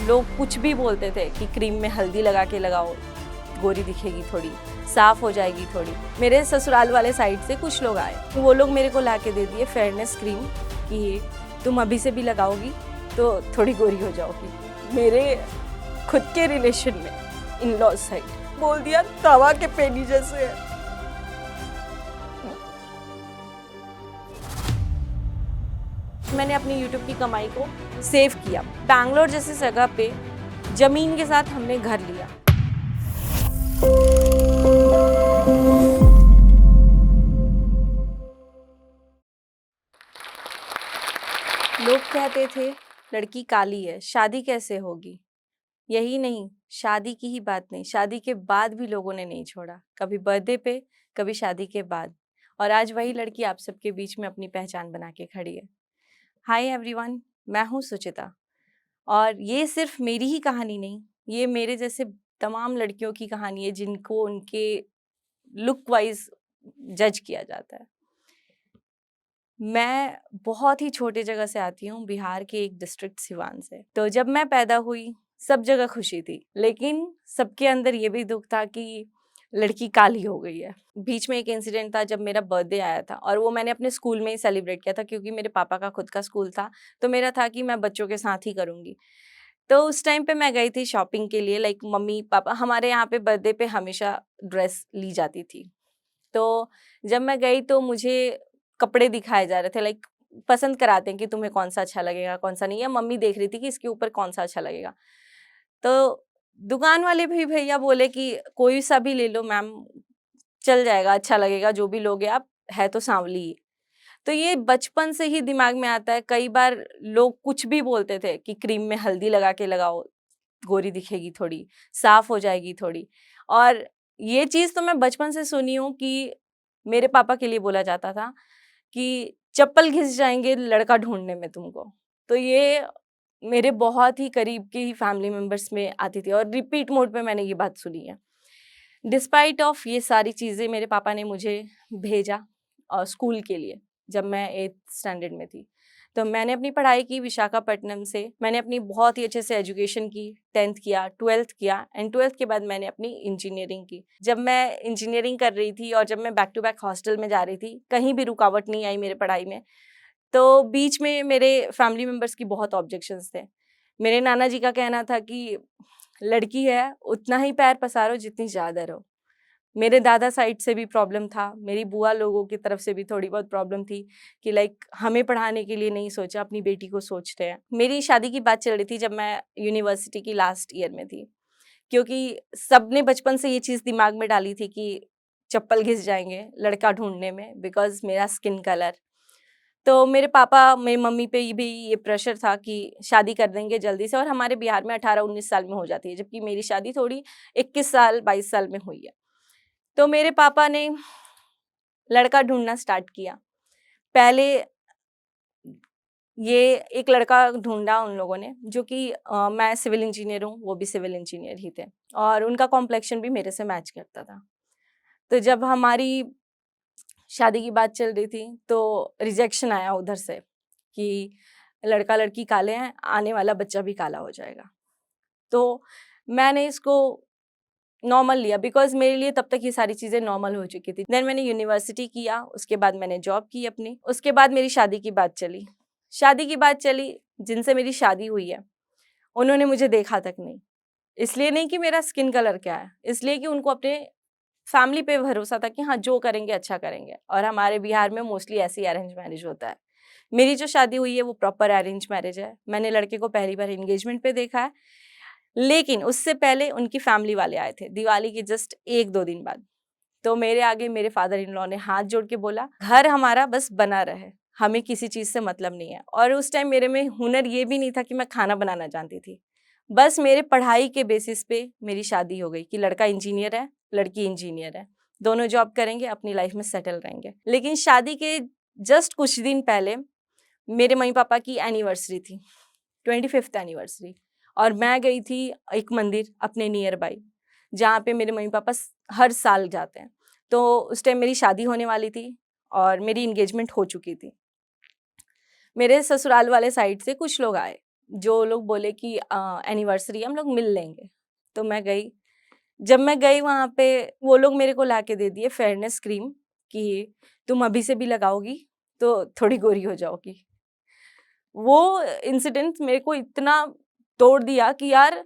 लोग कुछ भी बोलते थे कि क्रीम में हल्दी लगा के लगाओ, गोरी दिखेगी थोड़ी, साफ हो जाएगी थोड़ी। मेरे ससुराल वाले साइड से कुछ लोग आए, वो लोग मेरे को ला के दे दिए फेयरनेस क्रीम कि तुम अभी से भी लगाओगी तो थोड़ी गोरी हो जाओगी। मेरे खुद के रिलेशन में इन लॉज साइड बोल दिया तवा के पेनी जैसे है। मैंने अपनी यूट्यूब की कमाई को सेव किया। बैंगलोर जैसी जगह पे जमीन के साथ हमने घर लिया। लोग कहते थे लड़की काली है, शादी कैसे होगी। यही नहीं, शादी की ही बात नहीं, शादी के बाद भी लोगों ने नहीं छोड़ा, कभी बर्थडे पे, कभी शादी के बाद। और आज वही लड़की आप सबके बीच में अपनी पहचान बना के खड़ी है। हाय एवरीवन, मैं हूँ सुचिता और ये सिर्फ मेरी ही कहानी नहीं, ये मेरे जैसे तमाम लड़कियों की कहानी है जिनको उनके लुक वाइज जज किया जाता है। मैं बहुत ही छोटे जगह से आती हूँ, बिहार के एक डिस्ट्रिक्ट सिवान से। तो जब मैं पैदा हुई सब जगह खुशी थी, लेकिन सबके अंदर ये भी दुख था कि लड़की काली हो गई है। बीच में एक इंसिडेंट था जब मेरा बर्थडे आया था और वो मैंने अपने स्कूल में ही सेलिब्रेट किया था, क्योंकि मेरे पापा का खुद का स्कूल था, तो मेरा था कि मैं बच्चों के साथ ही करूँगी। तो उस टाइम पे मैं गई थी शॉपिंग के लिए, लाइक मम्मी पापा, हमारे यहाँ पे बर्थडे पे हमेशा ड्रेस ली जाती थी। तो जब मैं गई तो मुझे कपड़े दिखाए जा रहे थे, लाइक पसंद कराते हैं कि तुम्हें कौन सा अच्छा लगेगा कौन सा नहीं, या मम्मी देख रही थी कि इसके ऊपर कौन सा अच्छा लगेगा। तो दुकान वाले भी भैया बोले कि कोई सा भी ले लो मैम, चल जाएगा, अच्छा लगेगा, जो भी लोगे आप, है तो सांवली ही। तो ये बचपन से ही दिमाग में आता है। कई बार लोग कुछ भी बोलते थे कि क्रीम में हल्दी लगा के लगाओ, गोरी दिखेगी थोड़ी, साफ हो जाएगी थोड़ी। और ये चीज़ तो मैं बचपन से सुनी हूँ कि मेरे पापा के लिए बोला जाता था कि चप्पल घिस जाएंगे लड़का ढूंढने में तुमको। तो ये मेरे बहुत ही करीब के ही फैमिली मेंबर्स में आती थी और रिपीट मोड पे मैंने ये बात सुनी है। डिस्पाइट ऑफ ये सारी चीज़ें मेरे पापा ने मुझे भेजा स्कूल के लिए जब मैं 8th स्टैंडर्ड में थी। तो मैंने अपनी पढ़ाई की विशाखापट्टनम से। मैंने अपनी बहुत ही अच्छे से एजुकेशन की, 10th किया, 12th किया एंड 12th के बाद मैंने अपनी इंजीनियरिंग की। जब मैं इंजीनियरिंग कर रही थी और जब मैं बैक टू बैक हॉस्टल में जा रही थी, कहीं भी रुकावट नहीं आई मेरे पढ़ाई में। तो बीच में मेरे फैमिली मेंबर्स की बहुत ऑब्जेक्शंस थे। मेरे नाना जी का कहना था कि लड़की है, उतना ही पैर पसारो जितनी चादर हो। मेरे दादा साइड से भी प्रॉब्लम था, मेरी बुआ लोगों की तरफ से भी थोड़ी बहुत प्रॉब्लम थी कि लाइक हमें पढ़ाने के लिए नहीं सोचा, अपनी बेटी को सोच रहे हैं। मेरी शादी की बात चल रही थी जब मैं यूनिवर्सिटी की लास्ट ईयर में थी, क्योंकि सबने बचपन से ये चीज़ दिमाग में डाली थी कि चप्पल घिस जाएंगे लड़का ढूंढने में, बिकॉज मेरा स्किन कलर। तो मेरे पापा, मेरी मम्मी पे भी ये प्रेशर था कि शादी कर देंगे जल्दी से, और हमारे बिहार में 18-19 साल में हो जाती है, जबकि मेरी शादी थोड़ी 21 साल 22 साल में हुई है। तो मेरे पापा ने लड़का ढूंढना स्टार्ट किया। पहले ये एक लड़का ढूंढा उन लोगों ने, जो कि मैं सिविल इंजीनियर हूँ, वो भी सिविल इंजीनियर ही थे और उनका कॉम्प्लेक्शन भी मेरे से मैच करता था। तो जब हमारी शादी की बात चल रही थी तो रिजेक्शन आया उधर से कि लड़का लड़की काले हैं, आने वाला बच्चा भी काला हो जाएगा। तो मैंने इसको नॉर्मल लिया, बिकॉज मेरे लिए तब तक ये सारी चीज़ें नॉर्मल हो चुकी थी। देन मैंने यूनिवर्सिटी किया, उसके बाद मैंने जॉब की अपनी, उसके बाद मेरी शादी की बात चली। शादी की बात चली, जिनसे मेरी शादी हुई है उन्होंने मुझे देखा तक नहीं। इसलिए नहीं कि मेरा स्किन कलर क्या है, इसलिए कि उनको अपने फैमिली पे भरोसा था कि हाँ जो करेंगे अच्छा करेंगे। और हमारे बिहार में मोस्टली ऐसी अरेंज मैरिज होता है। मेरी जो शादी हुई है वो प्रॉपर अरेंज मैरिज है। मैंने लड़के को पहली बार एंगेजमेंट पे देखा है, लेकिन उससे पहले उनकी फैमिली वाले आए थे दिवाली के जस्ट 1-2 दिन बाद। तो मेरे आगे मेरे फादर इन लॉ ने हाथ जोड़ के बोला, घर हमारा बस बना रहे, हमें किसी चीज़ से मतलब नहीं है। और उस टाइम मेरे में हुनर ये भी नहीं था कि मैं खाना बनाना जानती थी। बस मेरे पढ़ाई के बेसिस पे मेरी शादी हो गई कि लड़का इंजीनियर है, लड़की इंजीनियर है, दोनों जॉब करेंगे, अपनी लाइफ में सेटल रहेंगे। लेकिन शादी के जस्ट कुछ दिन पहले मेरे मम्मी पापा की एनिवर्सरी थी, 25th एनिवर्सरी, और मैं गई थी एक मंदिर अपने नियर बाई, जहाँ पे मेरे मम्मी पापा हर साल जाते हैं। तो उस टाइम मेरी शादी होने वाली थी और मेरी इंगेजमेंट हो चुकी थी। मेरे ससुराल वाले साइड से कुछ लोग आए, जो लोग बोले कि एनिवर्सरी हम लोग मिल लेंगे, तो मैं गई। जब मैं गई वहाँ पे, वो लोग मेरे को लाके दे दिए फेयरनेस क्रीम कि तुम अभी से भी लगाओगी तो थोड़ी गोरी हो जाओगी। वो इंसिडेंट मेरे को इतना तोड़ दिया कि यार,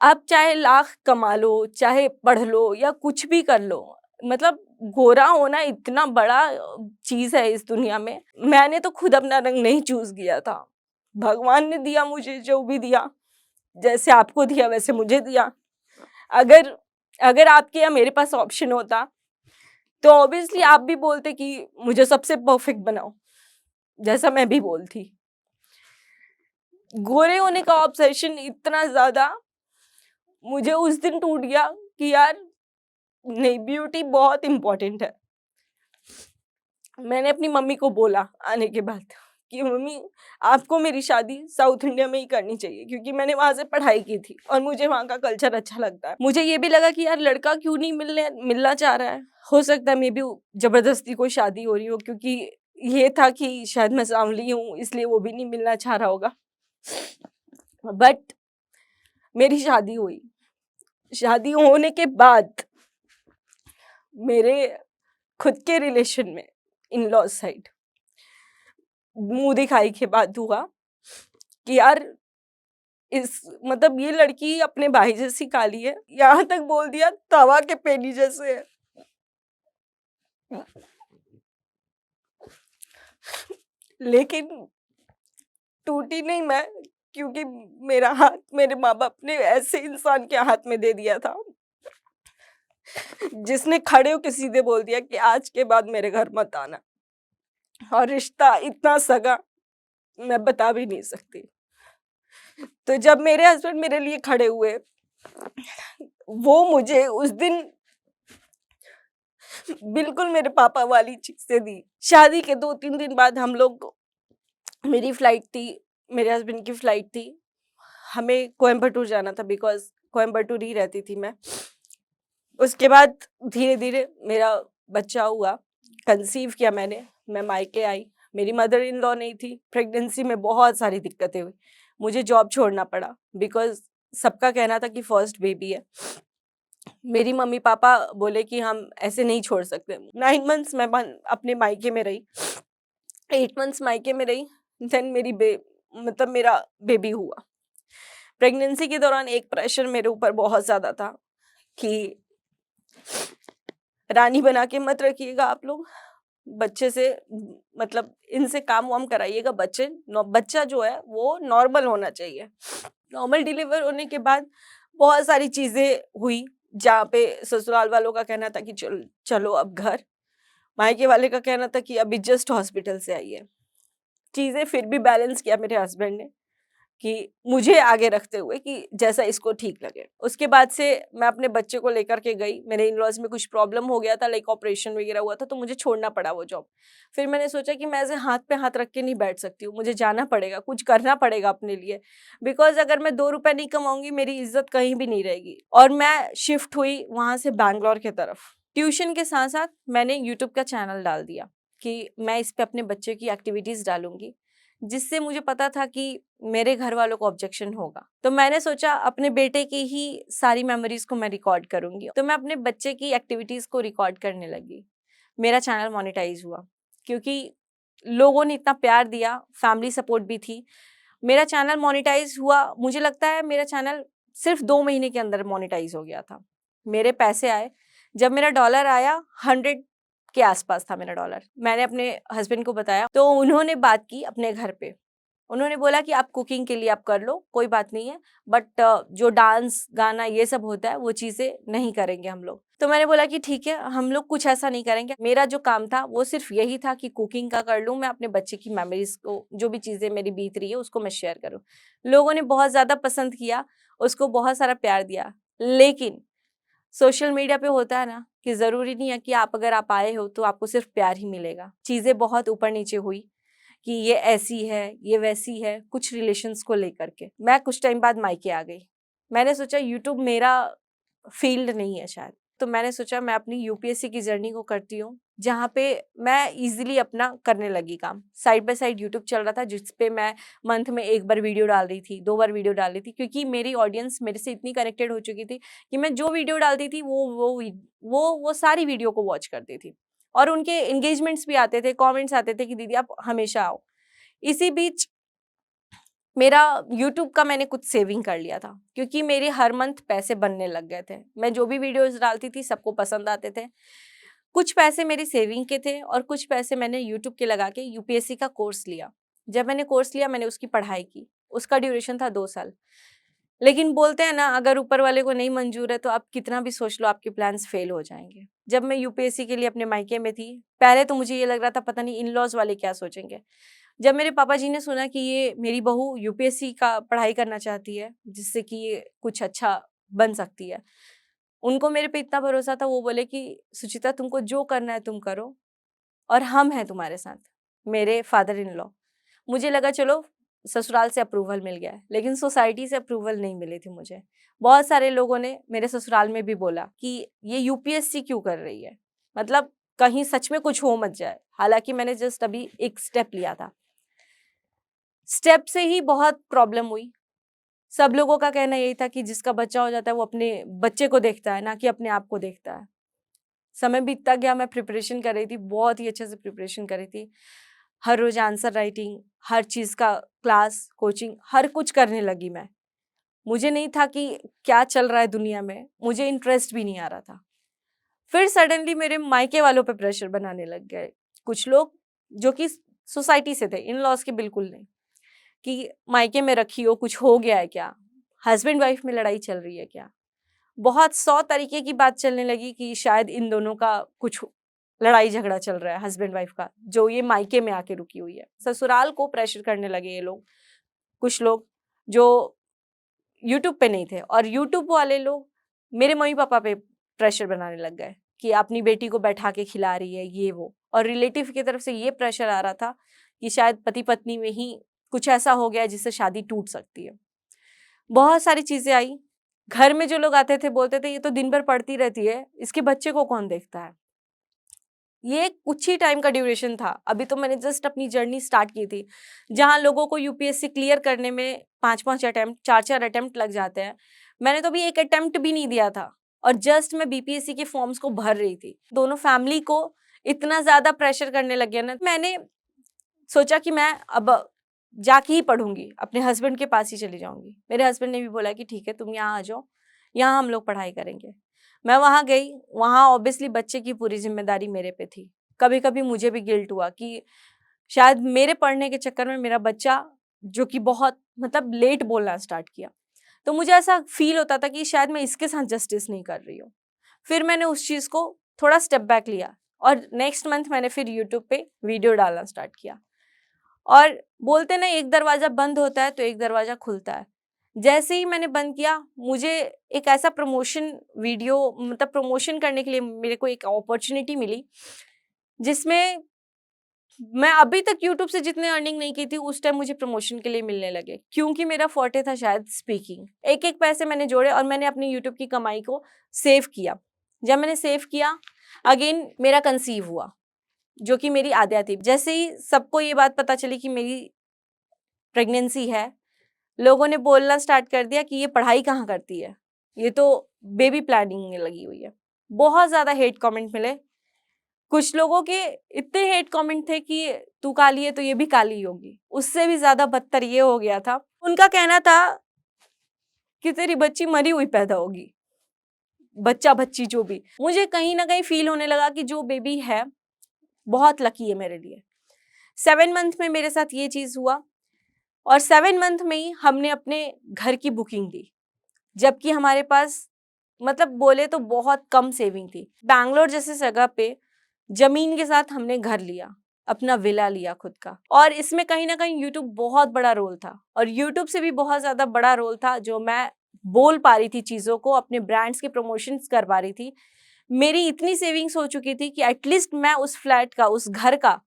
आप चाहे लाख कमा लो, चाहे पढ़ लो या कुछ भी कर लो, मतलब गोरा होना इतना बड़ा चीज है इस दुनिया में। मैंने तो खुद अपना रंग नहीं चूज किया था, भगवान ने दिया मुझे जो भी दिया, जैसे आपको दिया वैसे मुझे दिया। अगर अगर आपके या मेरे पास ऑप्शन होता तो ऑब्वियसली आप भी बोलते कि मुझे सबसे परफेक्ट बनाओ, जैसा मैं भी बोलती। गोरे होने का ऑब्सेशन इतना ज्यादा मुझे उस दिन टूट गया कि यार नहीं, ब्यूटी बहुत इम्पोर्टेंट है। मैंने अपनी मम्मी को बोला आने के बाद कि मम्मी, आपको मेरी शादी साउथ इंडिया में ही करनी चाहिए, क्योंकि मैंने वहां से पढ़ाई की थी और मुझे वहां का कल्चर अच्छा लगता है। मुझे ये भी लगा कि यार लड़का क्यों नहीं मिलना चाह रहा है, हो सकता है मे बी जबरदस्ती कोई शादी हो रही हो, क्योंकि ये था कि शायद मैं सांवली हूँ इसलिए वो भी नहीं मिलना चाह रहा होगा। बट मेरी शादी हुई। शादी होने के बाद मेरे खुद के रिलेशन में इन लॉ साइड मुंह दिखाई के बाद हुआ कि यार इस मतलब ये लड़की अपने भाई जैसी काली है, यहाँ तक बोल दिया तवा के पेनी जैसे है। लेकिन टूटी नहीं मैं, क्योंकि मेरा हाथ मेरे माँ बाप ने ऐसे इंसान के हाथ में दे दिया था जिसने खड़े होकर सीधे बोल दिया कि आज के बाद मेरे घर मत आना। और रिश्ता इतना सगा मैं बता भी नहीं सकती। तो जब मेरे हस्बैंड मेरे लिए खड़े हुए, वो मुझे उस दिन बिल्कुल मेरे पापा वाली चीजें दी। शादी के 2-3 दिन बाद हम लोग, मेरी फ्लाइट थी, मेरे हस्बैंड की फ्लाइट थी, हमें कोयम्बटूर जाना था, बिकॉज कोयम्बटूर ही रहती थी मैं। उसके बाद धीरे धीरे मेरा बच्चा हुआ, कंसीव किया मैंने, मैं मायके आई। मेरी मदर इन लॉ नहीं थी, प्रेगनेंसी में बहुत सारी दिक्कतें हुई, मुझे जॉब छोड़ना पड़ा, बिकॉज सबका कहना था कि फर्स्ट बेबी है। मेरी मम्मी पापा बोले कि हम ऐसे नहीं छोड़ सकते। 9 मंथ्स मैं अपने मायके में रही, 8 मंथ्स मायके में रही, देन मतलब मेरा बेबी हुआ। प्रेगनेंसी के दौरान एक प्रेशर मेरे ऊपर बहुत ज्यादा था कि रानी बना के मत रखिएगा आप लोग, बच्चे से मतलब इनसे काम वाम कराइएगा, बच्चा जो है वो नॉर्मल होना चाहिए। नॉर्मल डिलीवर होने के बाद बहुत सारी चीजें हुई, जहाँ पे ससुराल वालों का कहना था कि चलो अब घर, मायके वाले का कहना था कि अभी जस्ट हॉस्पिटल से आई है। चीजें फिर भी बैलेंस किया मेरे हस्बैंड ने कि मुझे आगे रखते हुए कि जैसा इसको ठीक लगे। उसके बाद से मैं अपने बच्चे को लेकर के गई। मेरे इन लॉज में कुछ प्रॉब्लम हो गया था, लाइक ऑपरेशन वगैरह हुआ था, तो मुझे छोड़ना पड़ा वो जॉब। फिर मैंने सोचा कि मैं ऐसे हाथ पे हाथ रख के नहीं बैठ सकती हूँ, मुझे जाना पड़ेगा, कुछ करना पड़ेगा अपने लिए, बिकॉज अगर मैं 2 रुपए नहीं कमाऊंगी मेरी इज्जत कहीं भी नहीं रहेगी। और मैं शिफ्ट हुई वहां से बैंगलोर की तरफ। ट्यूशन के साथ साथ मैंने यूट्यूब का चैनल डाल दिया कि मैं इस पे अपने बच्चे की एक्टिविटीज डालूंगी, जिससे मुझे पता था कि मेरे घर वालों को ऑब्जेक्शन होगा। तो मैंने सोचा अपने बेटे की ही सारी मेमोरीज को मैं रिकॉर्ड करूंगी, तो मैं अपने बच्चे की एक्टिविटीज को रिकॉर्ड करने लगी। मेरा चैनल मोनेटाइज हुआ क्योंकि लोगों ने इतना प्यार दिया, फैमिली सपोर्ट भी थी। मेरा चैनल मोनेटाइज हुआ, मुझे लगता है मेरा चैनल सिर्फ 2 महीने के अंदर मोनेटाइज हो गया था। मेरे पैसे आए, जब मेरा डॉलर आया 100 के आसपास था मेरा डॉलर। मैंने अपने हस्बैंड को बताया, तो उन्होंने बात की अपने घर पे। उन्होंने बोला कि आप कुकिंग के लिए आप कर लो, कोई बात नहीं है, बट जो डांस गाना ये सब होता है वो चीजें नहीं करेंगे हम लोग। तो मैंने बोला कि ठीक है, हम लोग कुछ ऐसा नहीं करेंगे। मेरा जो काम था वो सिर्फ यही था कि कुकिंग का कर लूँ, मैं अपने बच्चे की मेमोरीज को, जो भी चीजें मेरी बीत रही है उसको मैं शेयर करूँ। लोगों ने बहुत ज्यादा पसंद किया, उसको बहुत सारा प्यार दिया। लेकिन सोशल मीडिया पे होता है ना कि जरूरी नहीं है कि अगर आप आए हो तो आपको सिर्फ प्यार ही मिलेगा। चीजें बहुत ऊपर नीचे हुई कि ये ऐसी है, ये वैसी है, कुछ रिलेशंस को लेकर के। मैं कुछ टाइम बाद मायके आ गई। मैंने सोचा यूट्यूब मेरा फील्ड नहीं है शायद, तो मैंने सोचा मैं अपनी यूपीएससी की जर्नी को करती हूँ, जहाँ पे मैं इजीली अपना करने लगी काम। साइड बाय साइड यूट्यूब चल रहा था, जिस पे मैं मंथ में 1 बार वीडियो डाल रही थी, 2 बार वीडियो डाल रही थी, क्योंकि मेरी ऑडियंस मेरे से इतनी कनेक्टेड हो चुकी थी कि मैं जो वीडियो डालती थी वो सारी वीडियो को वॉच करती थी, और उनके एंगेजमेंट्स भी आते थे, कमेंट्स आते थे कि दीदी आप हमेशा आओ। इसी बीच मेरा यूट्यूब का मैंने कुछ सेविंग कर लिया था, क्योंकि मेरे हर मंथ पैसे बनने लग गए थे। मैं जो भी वीडियोस डालती थी सबको पसंद आते थे। कुछ पैसे मेरी सेविंग के थे और कुछ पैसे मैंने यूट्यूब के लगा के यूपीएससी का कोर्स लिया। जब मैंने कोर्स लिया, मैंने उसकी पढ़ाई की। उसका ड्यूरेशन था 2 साल। लेकिन बोलते हैं ना, अगर ऊपर वाले को नहीं मंजूर है तो आप कितना भी सोच लो, आपके प्लान्स फेल हो जाएंगे। जब मैं यूपीएससी के लिए अपने मायके में थी, पहले तो मुझे ये लग रहा था पता नहीं इन लॉज वाले क्या सोचेंगे। जब मेरे पापा जी ने सुना कि ये मेरी बहू यूपीएससी का पढ़ाई करना चाहती है, जिससे कि ये कुछ अच्छा बन सकती है, उनको मेरे पे इतना भरोसा था, वो बोले कि सुचिता तुमको जो करना है तुम करो, और हम हैं तुम्हारे साथ, मेरे फादर इन लॉ। मुझे लगा चलो ससुराल से अप्रूवल मिल गया है, लेकिन सोसाइटी से अप्रूवल नहीं मिली थी मुझे। बहुत सारे लोगों ने मेरे ससुराल में भी बोला कि ये यूपीएससी क्यों कर रही है, मतलब कहीं सच में कुछ हो मत जाए। हालांकि मैंने जस्ट अभी एक स्टेप लिया था, स्टेप से ही बहुत प्रॉब्लम हुई। सब लोगों का कहना यही था कि जिसका बच्चा हो जाता है वो अपने बच्चे को देखता है, ना कि अपने आप को देखता है। समय बीतता गया, मैं प्रिपरेशन कर रही थी, बहुत ही अच्छे से प्रिपरेशन कर रही थी। हर रोज आंसर राइटिंग, हर चीज़ का क्लास, कोचिंग, हर कुछ करने लगी मैं। मुझे नहीं था कि क्या चल रहा है दुनिया में, मुझे इंटरेस्ट भी नहीं आ रहा था। फिर सडनली मेरे मायके वालों पे प्रेशर बनाने लग गए कुछ लोग, जो कि सोसाइटी से थे, इन लॉज के बिल्कुल नहीं, कि मायके में रखी हो, कुछ हो गया है क्या, हस्बैंड वाइफ में लड़ाई चल रही है क्या। बहुत 100 तरीके की बात चलने लगी कि शायद इन दोनों का कुछ लड़ाई झगड़ा चल रहा है, हस्बैंड वाइफ का, जो ये मायके में आके रुकी हुई है। ससुराल को प्रेशर करने लगे ये लोग, कुछ लोग जो यूट्यूब पे नहीं थे, और यूट्यूब वाले लोग मेरे मम्मी पापा पे प्रेशर बनाने लग गए कि अपनी बेटी को बैठा के खिला रही है, ये वो। और रिलेटिव की तरफ से ये प्रेशर आ रहा था कि शायद पति पत्नी में ही कुछ ऐसा हो गया जिससे शादी टूट सकती है। बहुत सारी चीजें आई। घर में जो लोग आते थे बोलते थे ये तो दिन भर पढ़ती रहती है, इसके बच्चे को कौन देखता है। ये कुछ ही टाइम का ड्यूरेशन था, अभी तो मैंने जस्ट अपनी जर्नी स्टार्ट की थी। जहां लोगों को यूपीएससी क्लियर करने में 5-5 अटेम्प्ट, 4-4 अटेम्प्ट लग जाते हैं, मैंने तो अभी एक अटेम्प्ट भी नहीं दिया था, और जस्ट मैं बीपीएससी के फॉर्म्स को भर रही थी। दोनों फैमिली को इतना ज्यादा प्रेशर करने लग गया ना, मैंने सोचा कि मैं अब जाके ही पढ़ूंगी, अपने हस्बैंड के पास ही चली जाऊंगी। मेरे हस्बैंड ने भी बोला कि ठीक है तुम यहाँ आ जाओ, यहाँ हम लोग पढ़ाई करेंगे। मैं वहाँ गई, वहाँ ऑब्वियसली बच्चे की पूरी जिम्मेदारी मेरे पे थी। कभी कभी मुझे भी गिल्ट हुआ कि शायद मेरे पढ़ने के चक्कर में मेरा बच्चा, जो कि बहुत मतलब लेट बोलना स्टार्ट किया, तो मुझे ऐसा फील होता था कि शायद मैं इसके साथ जस्टिस नहीं कर रही हूँ। फिर मैंने उस चीज़ को थोड़ा स्टेप बैक लिया, और नेक्स्ट मंथ मैंने फिर यूट्यूब पे वीडियो डालना स्टार्ट किया। और बोलते ना, एक दरवाजा बंद होता है तो एक दरवाजा खुलता है। जैसे ही मैंने बंद किया, मुझे एक ऐसा प्रमोशन वीडियो, मतलब प्रमोशन करने के लिए मेरे को एक अपॉर्चुनिटी मिली, जिसमें मैं अभी तक यूट्यूब से जितने अर्निंग नहीं की थी, उस टाइम मुझे प्रमोशन के लिए मिलने लगे, क्योंकि मेरा फॉर्टे था शायद स्पीकिंग। एक एक पैसे मैंने जोड़े और मैंने अपनी यूट्यूब की कमाई को सेव किया। जब मैंने सेव किया, अगेन मेरा कंसीव हुआ, जो कि मेरी आद्या थी। जैसे ही सबको ये बात पता चली कि मेरी प्रेगनेंसी है, लोगों ने बोलना स्टार्ट कर दिया कि ये पढ़ाई कहाँ करती है, ये तो बेबी प्लानिंग में लगी हुई है। बहुत ज़्यादा हेट कमेंट मिले। कुछ लोगों के इतने हेट कमेंट थे कि तू काली है तो ये भी काली होगी। उससे भी ज़्यादा बदतर ये हो गया था, उनका कहना था कि तेरी बच्ची मरी हुई पैदा होगी, बच्चा बच्ची जो भी। मुझे कहीं ना कहीं फील होने लगा कि जो बेबी है बहुत लकी है मेरे लिए। 7 मंथ में मेरे साथ ये चीज़ हुआ, और 7 मंथ में ही हमने अपने घर की बुकिंग दी, जबकि हमारे पास मतलब बोले तो बहुत कम सेविंग थी। बैंगलोर जैसे जगह पे जमीन के साथ हमने घर लिया, अपना विला लिया खुद का। और इसमें कहीं ना कहीं यूट्यूब बहुत बड़ा रोल था, और यूट्यूब से भी बहुत ज़्यादा बड़ा रोल था, जो मैं बोल पा रही थी चीज़ों को, अपने ब्रांड्स के प्रमोशंस कर पा रही थी। मेरी इतनी सेविंग्स हो चुकी थी कि एटलीस्ट मैं उस फ्लैट का, उस घर का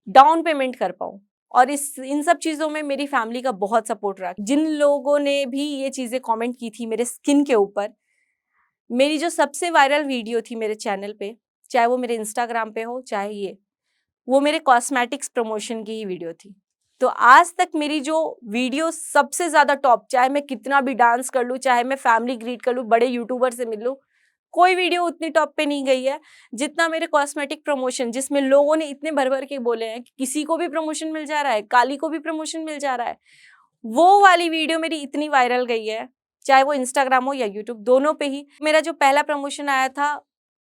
डाउन पेमेंट कर पाऊँ। और इन सब चीज़ों में मेरी फैमिली का बहुत सपोर्ट रहा। जिन लोगों ने भी ये चीज़ें कमेंट की थी मेरे स्किन के ऊपर, मेरी जो सबसे वायरल वीडियो थी मेरे चैनल पे, चाहे वो मेरे इंस्टाग्राम पे हो चाहे ये, वो मेरे कॉस्मेटिक्स प्रमोशन की ही वीडियो थी। तो आज तक मेरी जो वीडियो सबसे ज़्यादा टॉप, चाहे मैं कितना भी डांस कर लूँ, चाहे मैं फैमिली ग्रीट कर लूँ, बड़े यूट्यूबर से मिल लूँ, कोई वीडियो उतनी टॉप पे नहीं गई है जितना मेरे कॉस्मेटिक प्रमोशन, जिसमें लोगों ने इतने भर-भर के बोले हैं कि किसी को भी प्रमोशन मिल जा रहा है, काली को भी प्रमोशन मिल जा रहा है। वो वाली वीडियो मेरी इतनी वायरल गई है, चाहे वो इंस्टाग्राम हो या यूट्यूब, दोनों पे ही। मेरा जो पहला प्रमोशन आया था,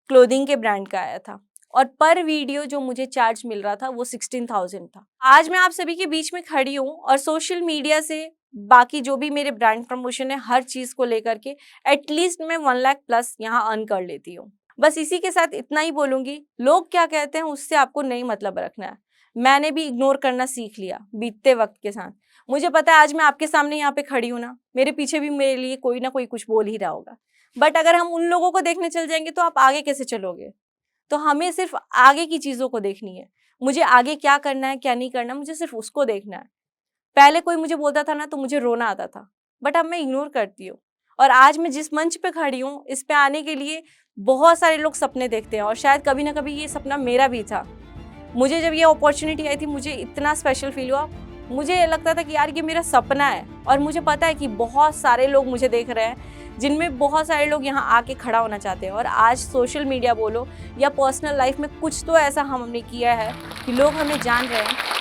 क्लोथिंग के ब्रांड का आया था और पर वीडियो जो मुझे चार्ज मिल रहा था वो 16,000 था। आज मैं आप सभी के बीच में खड़ी हूँ और सोशल मीडिया से बाकी जो भी मेरे ब्रांड प्रमोशन है, हर चीज़ को लेकर के एटलीस्ट मैं 1 लाख प्लस यहाँ अर्न कर लेती हूँ। बस इसी के साथ इतना ही बोलूँगी, लोग क्या कहते हैं उससे आपको नहीं मतलब रखना है। मैंने भी इग्नोर करना सीख लिया बीतते वक़्त के साथ। मुझे पता है आज मैं आपके सामने यहाँ पे खड़ी हूँ ना, मेरे पीछे भी मेरे लिए कोई ना कोई कुछ बोल ही रहा होगा। बट अगर हम उन लोगों को देखने चल जाएँगे तो आप आगे कैसे चलोगे? तो हमें सिर्फ़ आगे की चीज़ों को देखनी है। मुझे आगे क्या करना है, क्या नहीं करना, मुझे सिर्फ़ उसको देखना है। पहले कोई मुझे बोलता था ना तो मुझे रोना आता था, बट अब मैं इग्नोर करती हूँ। और आज मैं जिस मंच पे खड़ी हूँ, इस पे आने के लिए बहुत सारे लोग सपने देखते हैं और शायद कभी ना कभी ये सपना मेरा भी था। मुझे जब ये अपॉर्च्युनिटी आई थी, मुझे इतना स्पेशल फ़ील हुआ। मुझे लगता था कि यार ये मेरा सपना है और मुझे पता है कि बहुत सारे लोग मुझे देख रहे हैं, जिनमें बहुत सारे लोग यहाँ आके खड़ा होना चाहते हैं। और आज सोशल मीडिया बोलो या पर्सनल लाइफ में कुछ तो ऐसा हमने किया है कि लोग हमें जान रहे हैं